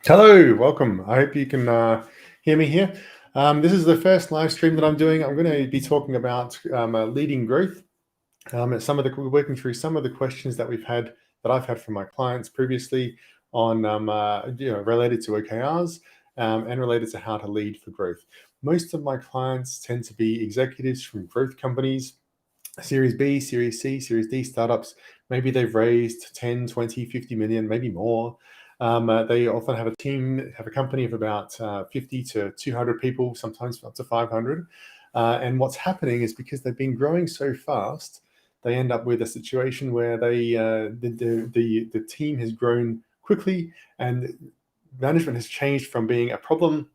Hello, welcome. I hope you can hear me here. This is the first live stream that I'm doing. I'm going to be talking about leading growth. We're working through some of the questions that I've had from my clients previously on related to OKRs and related to how to lead for growth. Most of my clients tend to be executives from growth companies, Series B, Series C, Series D startups. Maybe they've raised 10, 20, 50 million, maybe more. They often have a company of about 50 to 200 people, sometimes up to 500. And what's happening is because they've been growing so fast, they end up with a situation where the team has grown quickly and management has changed from being a problem.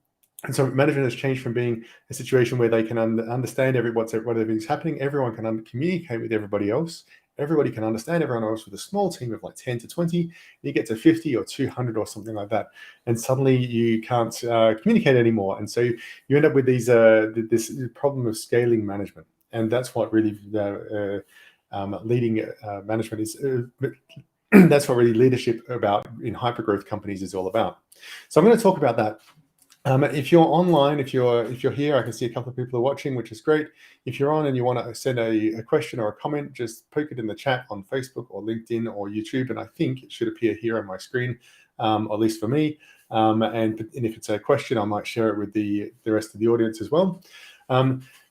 And so management has changed from being a situation where they can understand whatever's happening. Everyone can communicate with everybody else. Everybody can understand everyone else with a small team of like 10 to 20. You get to 50 or 200 or something like that. And suddenly you can't communicate anymore. And so you end up with this problem of scaling management. And that's what really leading management is. That's what really leadership in hypergrowth companies is all about. So I'm going to talk about that. If you're online, if you're here, I can see a couple of people are watching, which is great. If you're on and you want to send a question or a comment, just poke it in the chat on Facebook or LinkedIn or YouTube, and I think it should appear here on my screen, at least for me. And if it's a question, I might share it with the rest of the audience as well.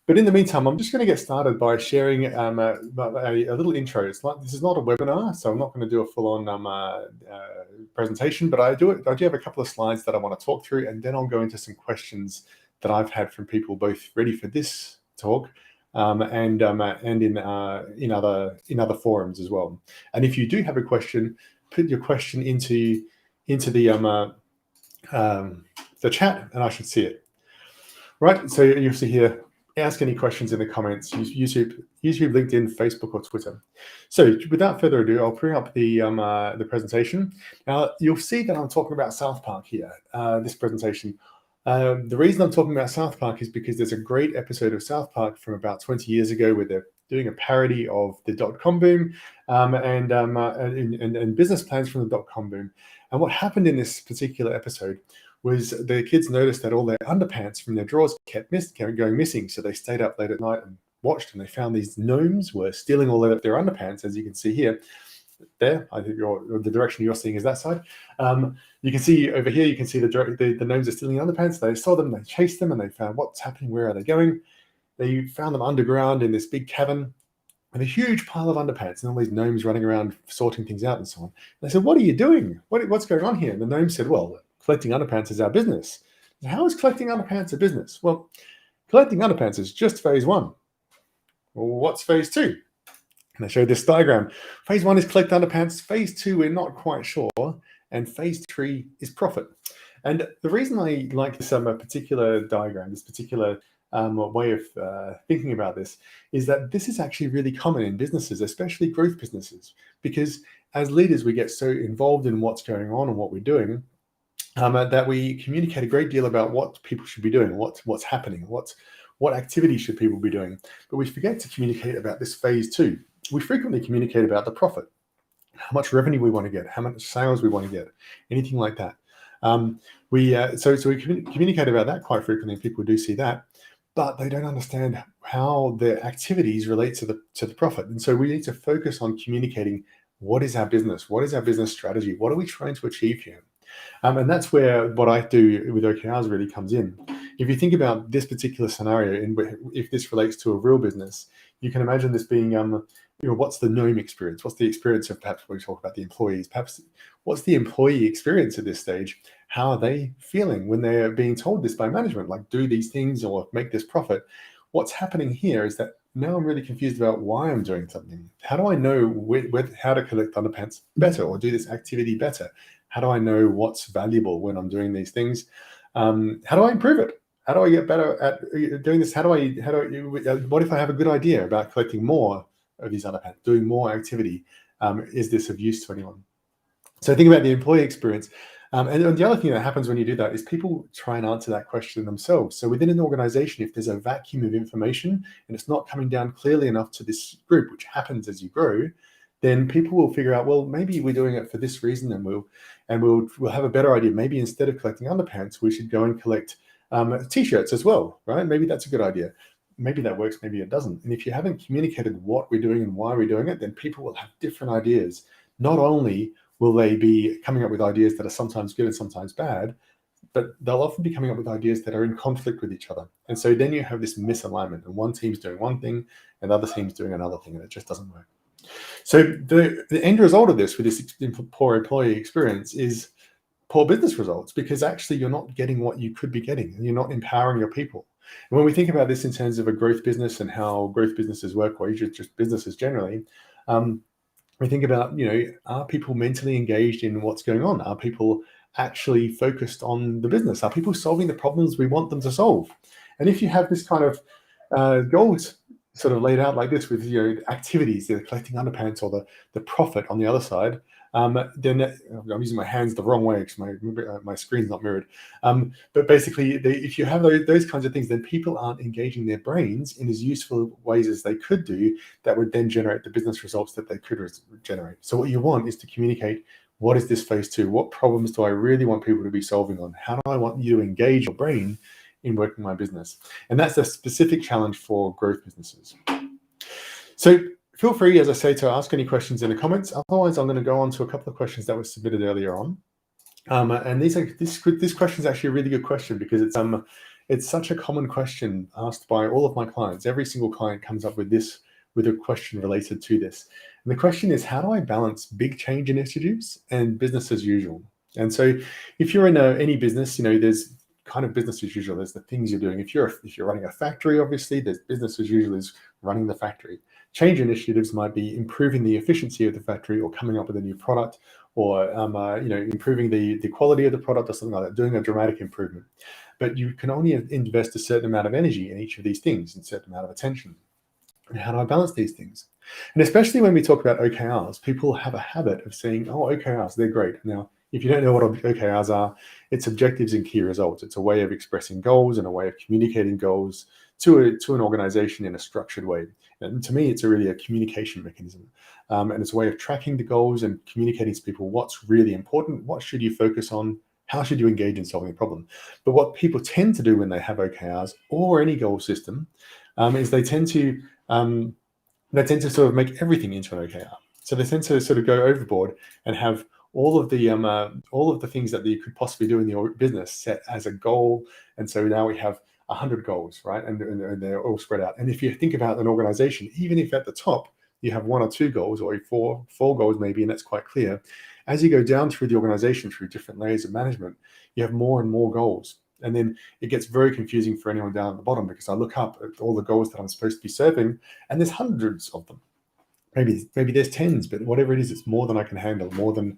But in the meantime, I'm just going to get started by sharing a little intro. This is not a webinar, so I'm not going to do a full-on presentation, but I do have a couple of slides that I want to talk through, and then I'll go into some questions that I've had from people both ready for this talk and in other forums as well. And if you do have a question, put your question into the chat, and I should see it. Right. So you'll see here. Ask any questions in the comments. YouTube, LinkedIn, Facebook, or Twitter. So without further ado, I'll bring up the presentation. Now you'll see that I'm talking about South Park here. This presentation. The reason I'm talking about South Park is because there's a great episode of South Park from about 20 years ago where they're doing a parody of the .com boom and business plans from the .com boom. And what happened in this particular episode was the kids noticed that all their underpants from their drawers kept going missing. So they stayed up late at night and watched, and they found these gnomes were stealing all of their underpants, as you can see here. There, I think the direction you're seeing is that side. You can see over here, you can see the gnomes are stealing underpants. They saw them, they chased them, and they found what's happening, where are they going? They found them underground in this big cavern with a huge pile of underpants and all these gnomes running around sorting things out and so on. They said, "What are you doing? What's going on here?" And the gnome said, "Well, collecting underpants is our business." How is collecting underpants a business? Well, collecting underpants is just phase one. Well, what's phase two? And I showed this diagram. Phase one is collect underpants. Phase two, we're not quite sure. And phase three is profit. And the reason I like this particular diagram, this particular way of thinking about this, is that this is actually really common in businesses, especially growth businesses, because as leaders, we get so involved in what's going on and what we're doing that we communicate a great deal about what people should be doing, what's happening, what activities should people be doing. But we forget to communicate about this phase two. We frequently communicate about the profit, how much revenue we want to get, how much sales we want to get, anything like that. So we communicate about that quite frequently, and people do see that, but they don't understand how their activities relate to the profit. And so we need to focus on communicating what is our business, what is our business strategy, what are we trying to achieve here. And that's where what I do with OKRs really comes in. If you think about this particular scenario, and if this relates to a real business, you can imagine this being, what's the gnome experience? What's the experience of, perhaps when we talk about the employees, perhaps what's the employee experience at this stage? How are they feeling when they're being told this by management, like do these things or make this profit? What's happening here is that now I'm really confused about why I'm doing something. How do I know how to collect underpants better or do this activity better? How do I know what's valuable when I'm doing these things? How do I improve it? How do I get better at doing this? What if I have a good idea about collecting more of these underpants, doing more activity? Is this of use to anyone? So think about the employee experience. And the other thing that happens when you do that is people try and answer that question themselves. So within an organization, if there's a vacuum of information and it's not coming down clearly enough to this group, which happens as you grow, then people will figure out, well, maybe we're doing it for this reason, and we'll have a better idea. Maybe instead of collecting underpants, we should go and collect t-shirts as well, right? Maybe that's a good idea. Maybe that works, maybe it doesn't. And if you haven't communicated what we're doing and why we're doing it, then people will have different ideas. Not only will they be coming up with ideas that are sometimes good and sometimes bad, but they'll often be coming up with ideas that are in conflict with each other. And so then you have this misalignment, and one team's doing one thing and the other team's doing another thing, and it just doesn't work. So the end result of this with this poor employee experience is poor business results, because actually you're not getting what you could be getting, and you're not empowering your people. And when we think about this in terms of a growth business and how growth businesses work, or just businesses generally, we think about, are people mentally engaged in what's going on? Are people actually focused on the business? Are people solving the problems we want them to solve? And if you have this kind of goals sort of laid out like this with activities, the collecting underpants or the profit on the other side, then I'm using my hands the wrong way because my screen's not mirrored. But basically, if you have those kinds of things, then people aren't engaging their brains in as useful ways as they could do, that would then generate the business results that they could generate. So what you want is to communicate, what is this phase 2? What problems do I really want people to be solving on? How do I want you to engage your brain in working my business? And that's a specific challenge for growth businesses. So feel free, as I say, to ask any questions in the comments. Otherwise, I'm going to go on to a couple of questions that were submitted earlier on. And this question is actually a really good question, because it's such a common question asked by all of my clients. Every single client comes up with a question related to this. And the question is, how do I balance big change initiatives and business as usual? And so if you're in any business, there's kind of business as usual. There's the things you're doing. If you're running a factory, obviously, there's business as usual is running the factory. Change initiatives might be improving the efficiency of the factory, or coming up with a new product, or improving the quality of the product, or something like that, doing a dramatic improvement. But you can only invest a certain amount of energy in each of these things, and a certain amount of attention. And how do I balance these things? And especially when we talk about OKRs, people have a habit of saying, oh, OKRs, they're great. Now, if you don't know what OKRs are, it's objectives and key results. It's a way of expressing goals and a way of communicating goals to an organization in a structured way. And to me, it's really a communication mechanism. And it's a way of tracking the goals and communicating to people what's really important, what should you focus on, how should you engage in solving a problem. But what people tend to do when they have OKRs or any goal system is they tend to sort of make everything into an OKR. So they tend to sort of go overboard and have all of the things that you could possibly do in your business set as a goal. And so now we have 100 goals, right? And they're all spread out. And if you think about an organization, even if at the top you have 1 or 2 goals, or four goals maybe, and that's quite clear, as you go down through the organization, through different layers of management, you have more and more goals. And then it gets very confusing for anyone down at the bottom, because I look up at all the goals that I'm supposed to be serving, and there's hundreds of them. Maybe there's tens, but whatever it is, it's more than I can handle, more than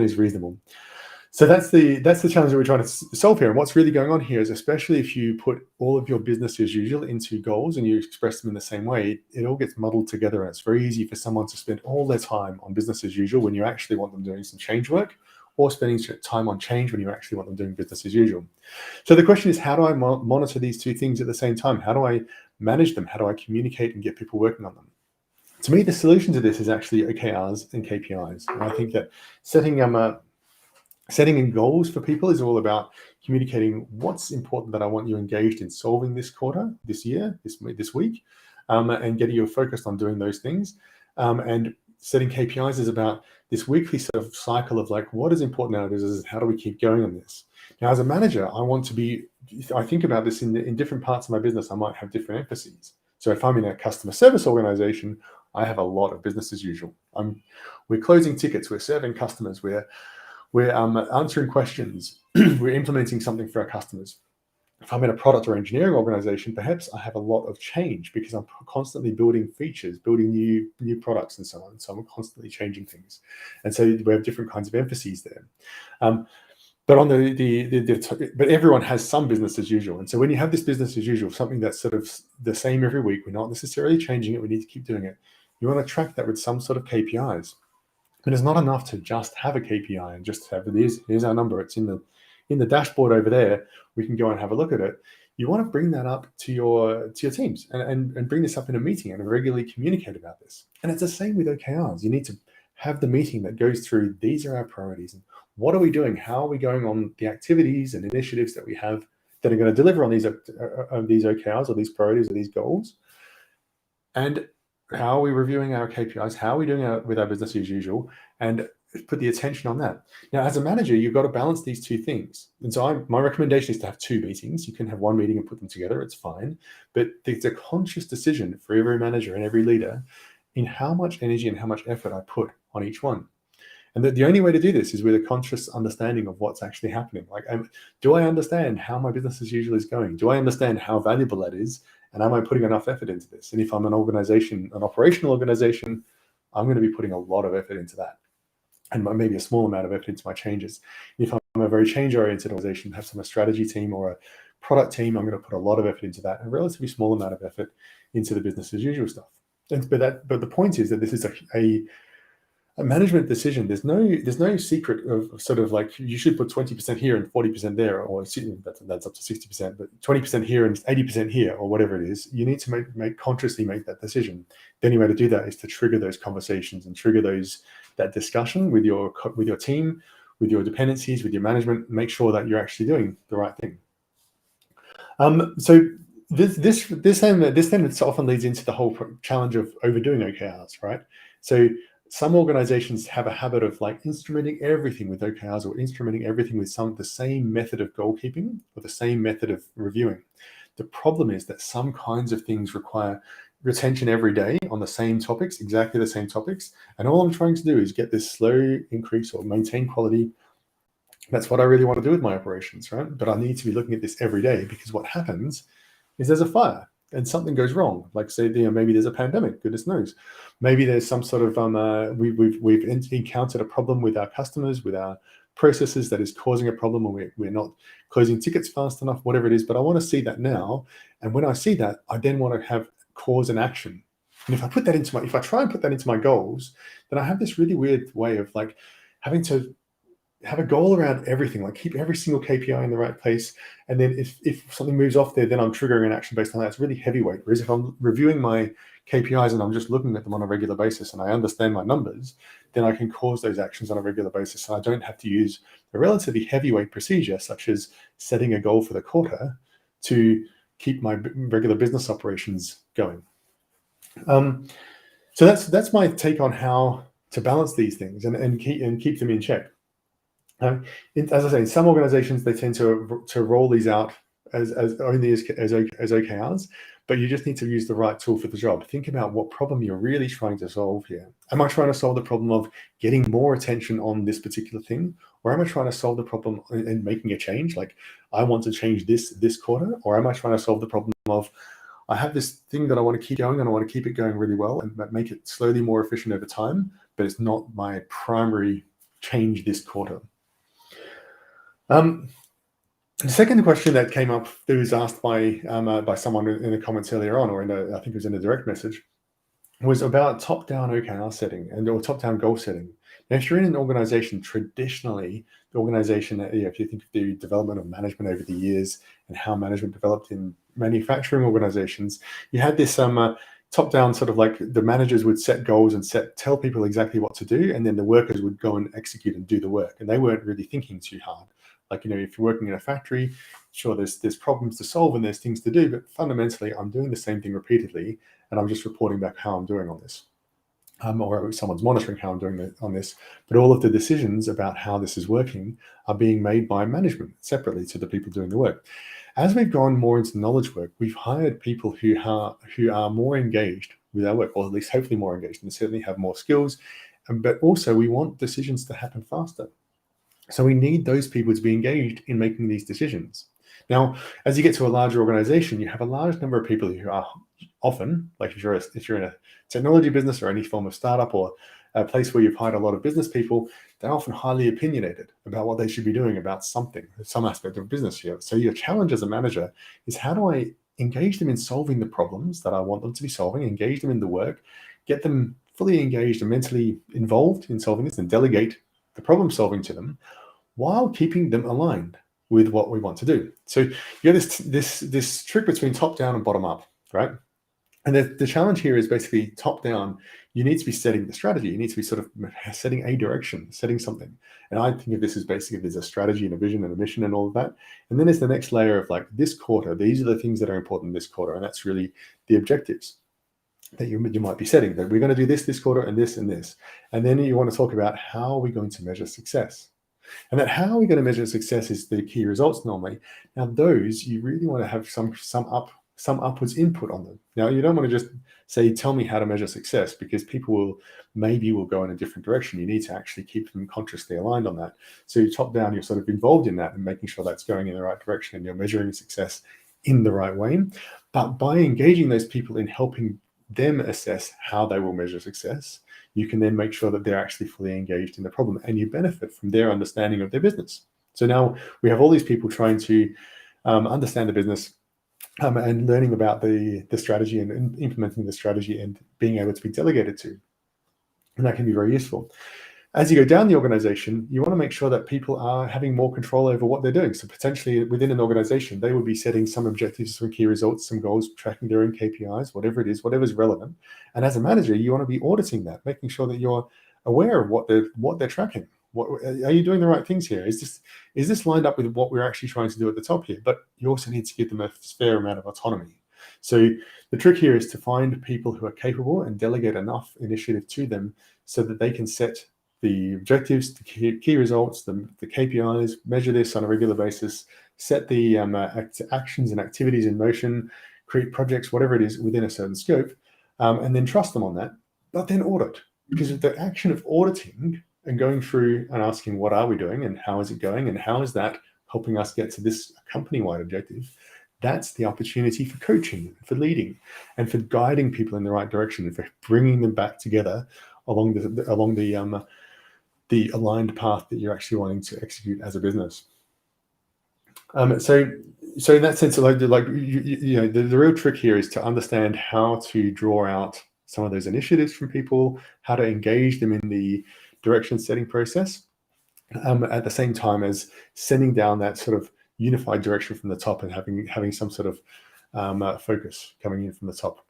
is reasonable. So that's the challenge that we're trying to solve here. And what's really going on here is, especially if you put all of your business as usual into goals and you express them in the same way, it all gets muddled together. And it's very easy for someone to spend all their time on business as usual when you actually want them doing some change work, or spending time on change when you actually want them doing business as usual. So the question is, how do I monitor these two things at the same time? How do I manage them? How do I communicate and get people working on them? To me, the solution to this is actually OKRs and KPIs. And I think that setting in goals for people is all about communicating what's important that I want you engaged in solving this quarter, this year, this week, and getting you focused on doing those things. And setting KPIs is about this weekly sort of cycle of like, what is important now is how do we keep going on this? Now, as a manager, I think about this in different parts of my business. I might have different emphases. So if I'm in a customer service organization, I have a lot of business as usual. We're closing tickets, we're serving customers, we're answering questions, we're implementing something for our customers. If I'm in a product or engineering organization, perhaps I have a lot of change, because I'm constantly building features, building new products and so on. So I'm constantly changing things. And so we have different kinds of emphases there. But on but everyone has some business as usual. And so when you have this business as usual, something that's sort of the same every week, we're not necessarily changing it, we need to keep doing it. You want to track that with some sort of KPIs. But it's not enough to just have a KPI and just have, here's our number, it's in the dashboard over there, we can go and have a look at it. You want to bring that up to your teams and bring this up in a meeting and regularly communicate about this. And it's the same with OKRs. You need to have the meeting that goes through, these are our priorities, and what are we doing? How are we going on the activities and initiatives that we have that are going to deliver on these OKRs or these priorities or these goals? And how are we reviewing our KPIs? How are we doing with our business as usual? And put the attention on that. Now, as a manager, you've got to balance these two things. And so my recommendation is to have two meetings. You can have one meeting and put them together, it's fine. But it's a conscious decision for every manager and every leader in how much energy and how much effort I put on each one. And the only way to do this is with a conscious understanding of what's actually happening. Like, do I understand how my business as usual is going? Do I understand how valuable that is? And am I putting enough effort into this? And if I'm an organization, an operational organization, I'm going to be putting a lot of effort into that, and maybe a small amount of effort into my changes. If I'm a very change-oriented organization, have some strategy team or a product team, I'm going to put a lot of effort into that, and a relatively small amount of effort into the business as usual stuff. But the point is that this is a management decision. There's no secret of sort of like you should put 20% here and 40% there, or that's up to 60%, but 20% here and 80% here, or whatever it is. You need to consciously make that decision. The only way to do that is to trigger those conversations and trigger that discussion with your team, with your dependencies, with your management. Make sure that you're actually doing the right thing. So this then often leads into the whole challenge of overdoing OKRs, right? So some organizations have a habit of like instrumenting everything with OKRs, or instrumenting everything with the same method of goal keeping or the same method of reviewing. The problem is that some kinds of things require retention every day on the same topics, exactly the same topics. And all I'm trying to do is get this slow increase or maintain quality. That's what I really want to do with my operations, right? But I need to be looking at this every day, because what happens is there's a fire and something goes wrong. Like say, maybe there's a pandemic, goodness knows. Maybe there's some sort of, we've encountered a problem with our customers, with our processes that is causing a problem, and we're not closing tickets fast enough, whatever it is. But I want to see that now. And when I see that, I then want to have cause and action. And if I try and put that into my goals, then I have this really weird way of like having to have a goal around everything, like keep every single KPI in the right place. And then if something moves off there, then I'm triggering an action based on that. It's really heavyweight. Whereas if I'm reviewing my KPIs and I'm just looking at them on a regular basis and I understand my numbers, then I can cause those actions on a regular basis. And I don't have to use a relatively heavyweight procedure, such as setting a goal for the quarter to keep my regular business operations going. So that's my take on how to balance these things and keep them in check. As I say, in some organizations, they tend to roll these out as only as OKRs, but you just need to use the right tool for the job. Think about what problem you're really trying to solve here. Am I trying to solve the problem of getting more attention on this particular thing? Or am I trying to solve the problem and making a change? Like, I want to change this quarter? Or am I trying to solve the problem of, I have this thing that I want to keep going and I want to keep it going really well and make it slowly more efficient over time, but it's not my primary change this quarter. The second question that came up, that was asked by someone in the comments earlier on, or I think it was in a direct message, was about top-down OKR setting or top-down goal setting. Now, if you're in an organization, traditionally, the organization, if you think of the development of management over the years and how management developed in manufacturing organizations, you had this top-down sort of like the managers would set goals and tell people exactly what to do, and then the workers would go and execute and do the work, and they weren't really thinking too hard. Like, if you're working in a factory, sure, there's problems to solve and there's things to do, but fundamentally, I'm doing the same thing repeatedly, and I'm just reporting back how I'm doing on this. Or someone's monitoring how I'm doing on this. But all of the decisions about how this is working are being made by management separately to the people doing the work. As we've gone more into knowledge work, we've hired people who are more engaged with our work, or at least hopefully more engaged, and certainly have more skills. But also, we want decisions to happen faster. So we need those people to be engaged in making these decisions. Now, as you get to a larger organization, you have a large number of people who are often, like if you're in a technology business or any form of startup or a place where you've hired a lot of business people, they're often highly opinionated about what they should be doing about some aspect of business here. So your challenge as a manager is, how do I engage them in solving the problems that I want them to be solving, engage them in the work, get them fully engaged and mentally involved in solving this, and delegate the problem solving to them while keeping them aligned with what we want to do. So you have this trick between top down and bottom up, right? And the challenge here is basically top down. You need to be setting the strategy. You need to be sort of setting a direction, setting something. And I think of this as basically there's a strategy and a vision and a mission and all of that. And then there's the next layer of like this quarter, these are the things that are important this quarter. And that's really the objectives that you might be setting, that we're going to do this quarter and this and this. And then you want to talk about how are we going to measure success? And that how are we going to measure success is the key results normally. Now those, you really want to have some upwards input on them. Now you don't want to just say, tell me how to measure success, because people will go in a different direction. You need to actually keep them consciously aligned on that. So you top down, you're sort of involved in that and making sure that's going in the right direction and you're measuring success in the right way. But by engaging those people in helping them assess how they will measure success, you can then make sure that they're actually fully engaged in the problem and you benefit from their understanding of their business. So now we have all these people trying to understand the business and learning about the strategy and implementing the strategy and being able to be delegated to. And that can be very useful. As you go down the organization, you want to make sure that people are having more control over what they're doing. So potentially within an organization, they will be setting some objectives, some key results, some goals, tracking their own KPIs, whatever it is, whatever's relevant. And as a manager, you want to be auditing that, making sure that you're aware of what they're tracking. Are you doing the right things here? Is this lined up with what we're actually trying to do at the top here? But you also need to give them a fair amount of autonomy. So the trick here is to find people who are capable and delegate enough initiative to them so that they can set the objectives, the key results, the KPIs, measure this on a regular basis, set the actions and activities in motion, create projects, whatever it is within a certain scope, and then trust them on that, but then audit. Because the action of auditing and going through and asking what are we doing and how is it going and how is that helping us get to this company-wide objective, that's the opportunity for coaching, for leading, and for guiding people in the right direction, and for bringing them back together along the aligned path that you're actually wanting to execute as a business. So in that sense, the real trick here is to understand how to draw out some of those initiatives from people, how to engage them in the direction setting process, at the same time as sending down that sort of unified direction from the top and having some sort of focus coming in from the top.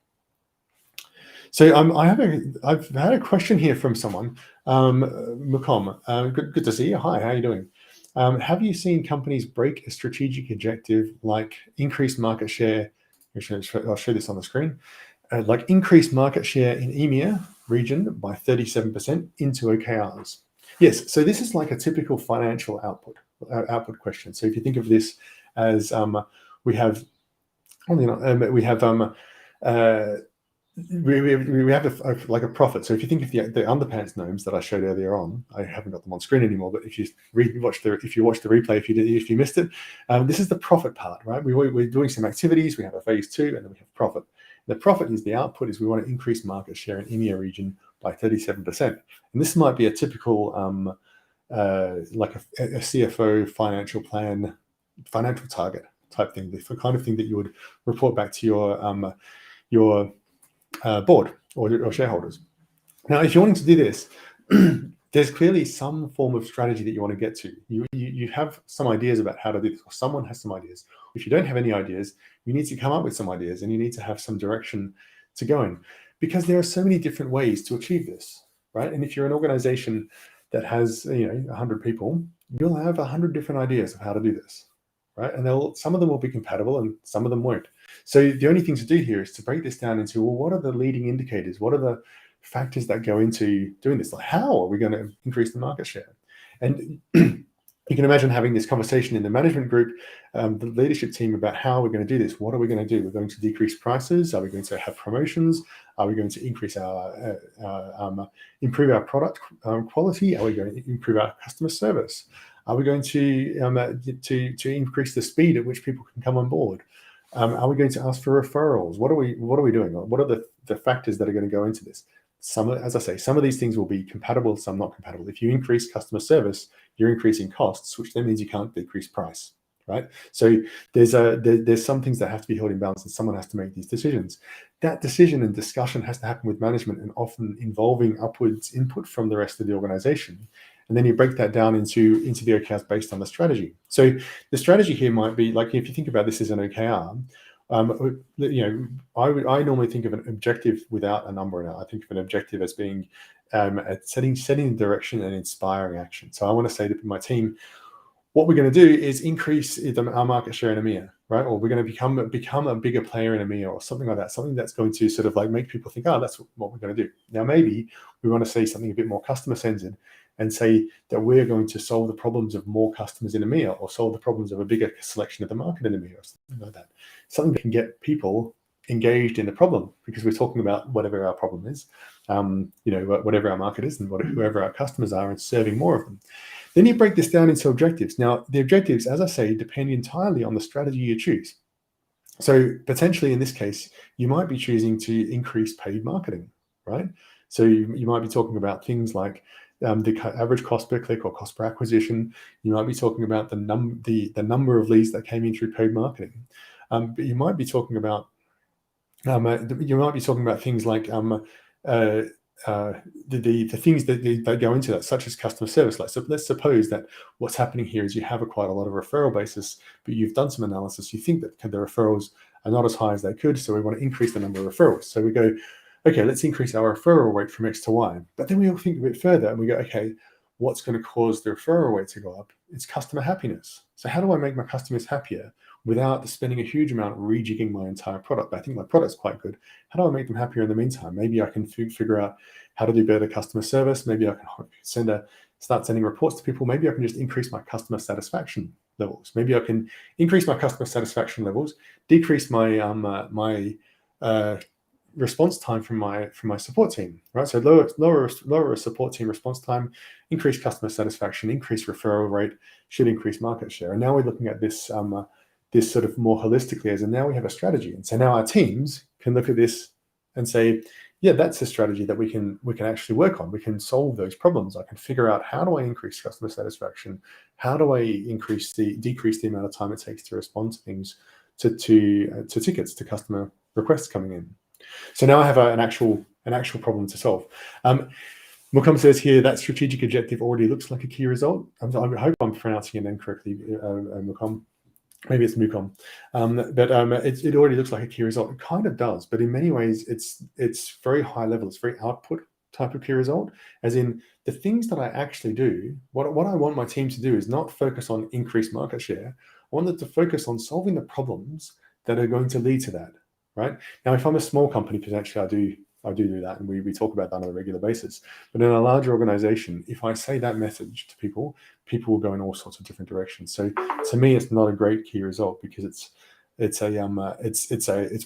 So I've had a question here from someone, Mukom. Good to see you. Hi, how are you doing? Have you seen companies break a strategic objective like increase market share? I'll show this on the screen. Like increase market share in EMEA region by 37% into OKRs. Yes, so this is like a typical financial output question. So if you think of this as we have like a profit. So if you think of the underpants gnomes that I showed earlier on, I haven't got them on screen anymore, but if you watch the replay, if you missed it, this is the profit part, right? We're doing some activities, we have a phase 2, and then we have profit. The profit is the output, is we want to increase market share in EMEA region by 37%. And this might be a typical like a CFO financial plan, financial target type thing, the kind of thing that you would report back to your board or shareholders. Now, if you're wanting to do this, there's clearly some form of strategy that you want to get to. You have some ideas about how to do this, or someone has some ideas. If you don't have any ideas, you need to come up with some ideas and you need to have some direction to go in, because there are so many different ways to achieve this, right? And if you're an organization that has 100 people, you'll have 100 different ideas of how to do this, right? And some of them will be compatible and some of them won't. So the only thing to do here is to break this down into, well, what are the leading indicators? What are the factors that go into doing this? Like, how are we going to increase the market share? And you can imagine having this conversation in the management group, the leadership team, about how we're going to do this. What are we going to do? We're going to decrease prices. Are we going to have promotions? Are we going to increase improve our product quality? Are we going to improve our customer service? Are we going to increase the speed at which people can come on board? Are we going to ask for referrals? What are we doing? What are the factors that are going to go into this? As I say, some of these things will be compatible, some not compatible. If you increase customer service, you're increasing costs, which then means you can't decrease price, right? So there's some things that have to be held in balance, and someone has to make these decisions. That decision and discussion has to happen with management, and often involving upwards input from the rest of the organization. And then you break that down into the OKRs based on the strategy. So the strategy here might be, like, if you think about this as an OKR, I normally think of an objective without a number in it. I think of an objective as being setting the direction and inspiring action. So I want to say to my team, what we're going to do is increase our market share in EMEA, right? Or we're going to become a bigger player in EMEA or something like that, something that's going to sort of like make people think, oh, that's what we're going to do. Now, maybe we want to say something a bit more customer-centered and say that we're going to solve the problems of more customers in EMEA or solve the problems of a bigger selection of the market in EMEA or something like that. Something that can get people engaged in the problem because we're talking about whatever our problem is, whatever our market is and whoever our customers are and serving more of them. Then you break this down into objectives. Now, the objectives, as I say, depend entirely on the strategy you choose. So potentially in this case, you might be choosing to increase paid marketing, right? So you might be talking about things like the average cost per click or cost per acquisition. You might be talking about the number of leads that came in through paid marketing. But you might be talking about things like the things that go into that, such as customer service. Like, so let's suppose that what's happening here is you have quite a lot of referral basis, but you've done some analysis. You think that the referrals are not as high as they could, so we want to increase the number of referrals. So we go, okay, let's increase our referral rate from X to Y. But then we all think a bit further and we go, okay, what's going to cause the referral rate to go up? It's customer happiness. So how do I make my customers happier without spending a huge amount rejigging my entire product? I think my product's quite good. How do I make them happier in the meantime? Maybe I can figure out how to do better customer service. Maybe I can start sending reports to people. Maybe I can just increase my customer satisfaction levels. Maybe I can increase my customer satisfaction levels, decrease my response time from my support team, right? So lower a support team response time, increase customer satisfaction, increase referral rate, should increase market share. And now we're looking at this this sort of more holistically as, and now we have a strategy. And so now our teams can look at this and say, yeah, that's a strategy that we can actually work on. We can solve those problems. I can figure out, how do I increase customer satisfaction? How do I decrease the amount of time it takes to respond to things, to tickets, to customer requests coming in? So now I have an actual problem to solve. Mukam says here that strategic objective already looks like a key result. I hope I'm pronouncing your name correctly, Mukam. Maybe it's Mukom, but it already looks like a key result. It kind of does, but in many ways, it's very high level. It's very output type of key result, as in the things that I actually do. What I want my team to do is not focus on increased market share. I want them to focus on solving the problems that are going to lead to that. Right now, if I'm a small company, potentially I do that, and we talk about that on a regular basis. But in a larger organization, if I say that message to people will go in all sorts of different directions. So to me, it's not a great key result because it's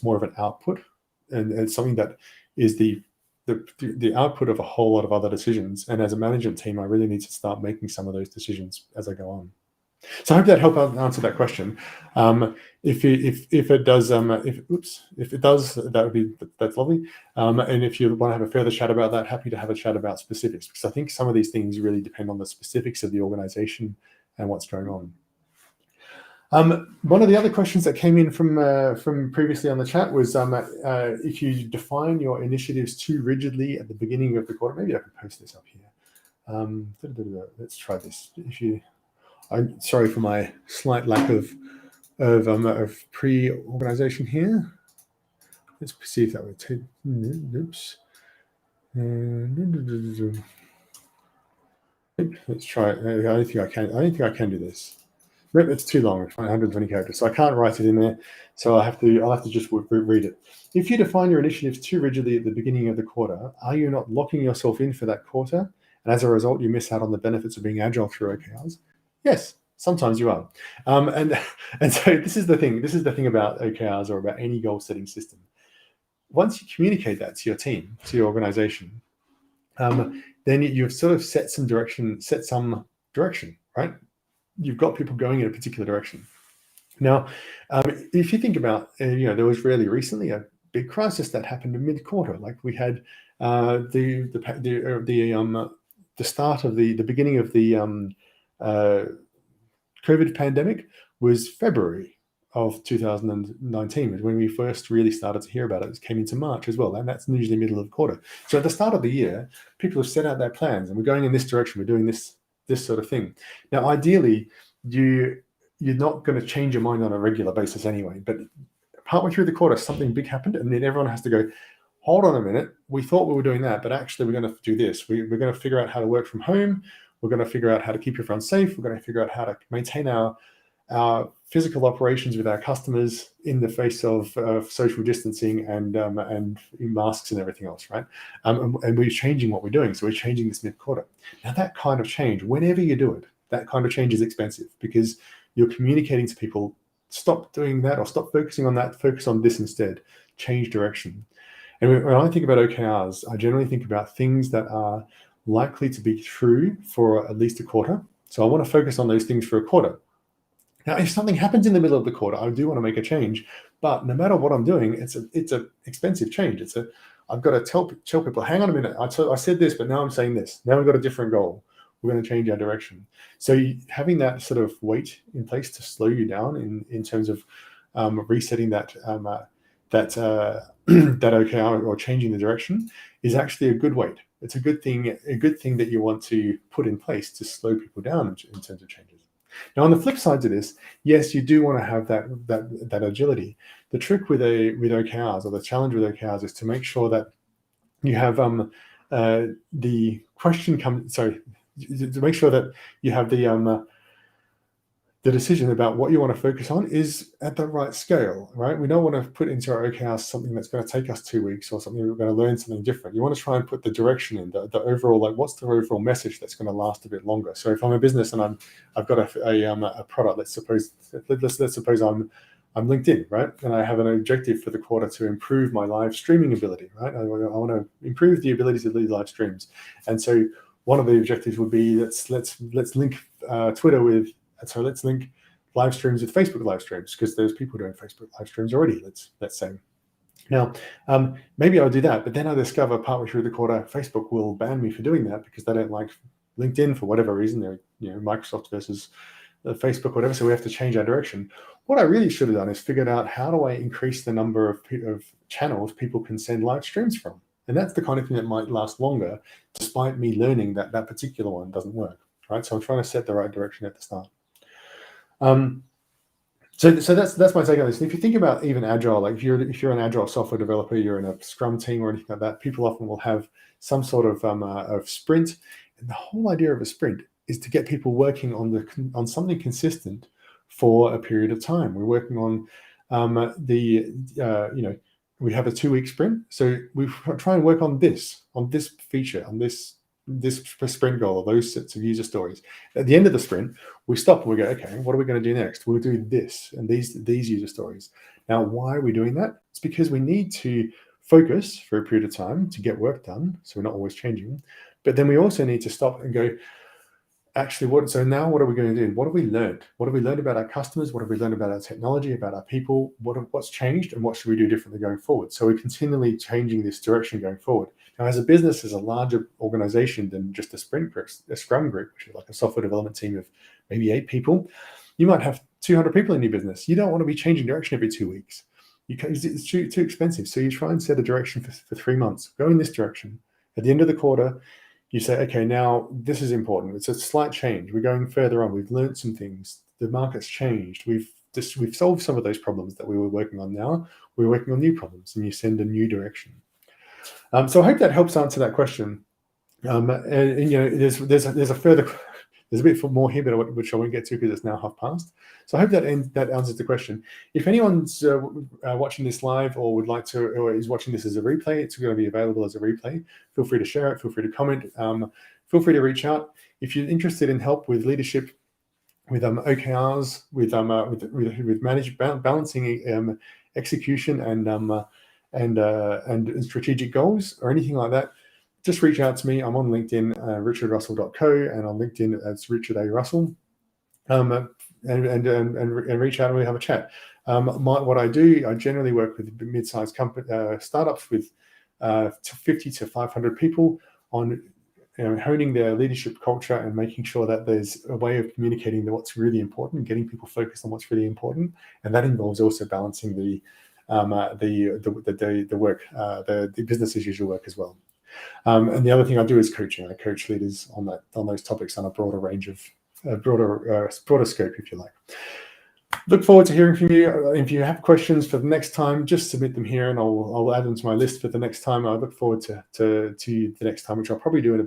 more of an output, and it's something that is the output of a whole lot of other decisions. And as a management team, I really need to start making some of those decisions as I go on. So I hope that helped answer that question. If it does, that's lovely. And if you want to have a further chat about that, happy to have a chat about specifics, because I think some of these things really depend on the specifics of the organization and what's going on. One of the other questions that came in from previously on the chat was if you define your initiatives too rigidly at the beginning of the quarter. Maybe I can post this up here. Let's try this. I'm sorry for my slight lack of pre-organization here. Let's see if that would take. Oops. Let's try it. I don't think I can do this. Nope, it's too long. It's 120 characters, so I can't write it in there. So I'll have to just read it. If you define your initiatives too rigidly at the beginning of the quarter, are you not locking yourself in for that quarter? And as a result, you miss out on the benefits of being agile through OKRs? Yes, sometimes you are. And so this is the thing. This is the thing about OKRs or about any goal-setting system. Once you communicate that to your team, to your organization, then you've sort of set some direction, right? You've got people going in a particular direction. Now, if you think about, there was really recently a big crisis that happened in mid-quarter. Like we had the start of the beginning of the COVID pandemic was February of 2019, when we first really started to hear about it. It came into March as well, and that's usually middle of the quarter. So at the start of the year, people have set out their plans, and we're going in this direction. We're doing this sort of thing. Now, ideally, you're not going to change your mind on a regular basis anyway, but partway through the quarter, something big happened, and then everyone has to go, hold on a minute, we thought we were doing that, but actually we're going to do this. We're going to figure out how to work from home. We're going to figure out how to keep everyone safe. We're going to figure out how to maintain our physical operations with our customers in the face of social distancing and masks and everything else, right? And we're changing what we're doing. So we're changing this mid-quarter. Now that kind of change, whenever you do it, that kind of change is expensive because you're communicating to people, stop doing that or stop focusing on that, focus on this instead, change direction. And when I think about OKRs, I generally think about things that are likely to be true for at least a quarter. So I want to focus on those things for a quarter. Now, if something happens in the middle of the quarter, I do want to make a change, but no matter what I'm doing, it's a expensive change. I've got to tell people, hang on a minute, I said this, but now I'm saying this. Now we've got a different goal. We're going to change our direction. So having that sort of weight in place to slow you down in terms of resetting that OKR or changing the direction is actually a good weight. It's a good thing that you want to put in place to slow people down in terms of changes. Now, on the flip side to this, yes, you do want to have that agility. The trick with OKRs, or the challenge with OKRs, is to make sure that you have the question comes. Sorry, to make sure that you have the decision about what you want to focus on is at the right scale, right? We don't want to put into our OKRs something that's going to take us 2 weeks or something we're going to learn something different. You want to try and put the direction in, the overall, like what's the overall message that's going to last a bit longer. So if I'm a business and I've got a product, let's suppose I'm LinkedIn, right? And I have an objective for the quarter to improve my live streaming ability, right? I want to improve the ability to lead live streams. And so one of the objectives would be let's link Twitter with. So let's link live streams with Facebook live streams because there's people doing Facebook live streams already. Let's say. Now, maybe I'll do that, but then I discover partway through the quarter, Facebook will ban me for doing that because they don't like LinkedIn for whatever reason. They're Microsoft versus Facebook, whatever. So we have to change our direction. What I really should have done is figured out how do I increase the number of channels people can send live streams from, and that's the kind of thing that might last longer, despite me learning that particular one doesn't work. Right. So I'm trying to set the right direction at the start. So that's my take on this. And if you think about even agile, like if you're an agile software developer, you're in a Scrum team or anything like that, people often will have some sort of sprint. And the whole idea of a sprint is to get people working on something consistent for a period of time. We're working on we have a 2-week sprint, so we try and work on this feature, on this sprint goal, or those sets of user stories. At the end of the sprint, we stop and we go, okay, what are we going to do next? We'll do this and these user stories. Now, why are we doing that? It's because we need to focus for a period of time to get work done, so we're not always changing. But then we also need to stop and go, actually, so now what are we going to do? What have we learned? What have we learned about our customers? What have we learned about our technology, about our people? What's changed, and what should we do differently going forward? So we're continually changing this direction going forward. Now, as a business, as a larger organization than just a sprint group, a Scrum group, which is like a software development team of maybe 8 people, you might have 200 people in your business. You don't want to be changing direction every 2 weeks. It's too expensive. So you try and set a direction for 3 months. Go in this direction. At the end of the quarter, you say, okay, now this is important. It's a slight change. We're going further on. We've learned some things. The market's changed. We've solved some of those problems that we were working on. Now we're working on new problems, and you send a new direction. So I hope that helps answer that question. There's a bit more here, but which I won't get to because it's now past. So I hope that answers the question. If anyone's watching this live or would like to, or is watching this as a replay, it's going to be available as a replay. Feel free to share it. Feel free to comment. Feel free to reach out if you're interested in help with leadership, with OKRs, with balancing execution and strategic goals or anything like that. Just reach out to me. I'm on LinkedIn, richardrussell.co, and on LinkedIn as Richard A. Russell. And reach out and we have a chat. What I do, I generally work with mid-sized startups with 50 to 500 people on honing their leadership culture and making sure that there's a way of communicating what's really important, getting people focused on what's really important, and that involves also balancing the work, the business as usual work as well. And the other thing I do is coaching. I coach leaders on those topics on a broader range of broader scope, if you like. Look forward to hearing from you. If you have questions for the next time, just submit them here, and I'll add them to my list for the next time. I look forward to the next time, which I'll probably do in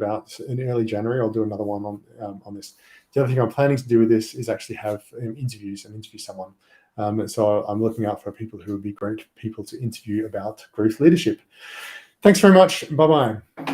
early January. I'll do another one on this. The other thing I'm planning to do with this is actually have interviews and interview someone. So I'm looking out for people who would be great people to interview about growth leadership. Thanks very much. Bye-bye.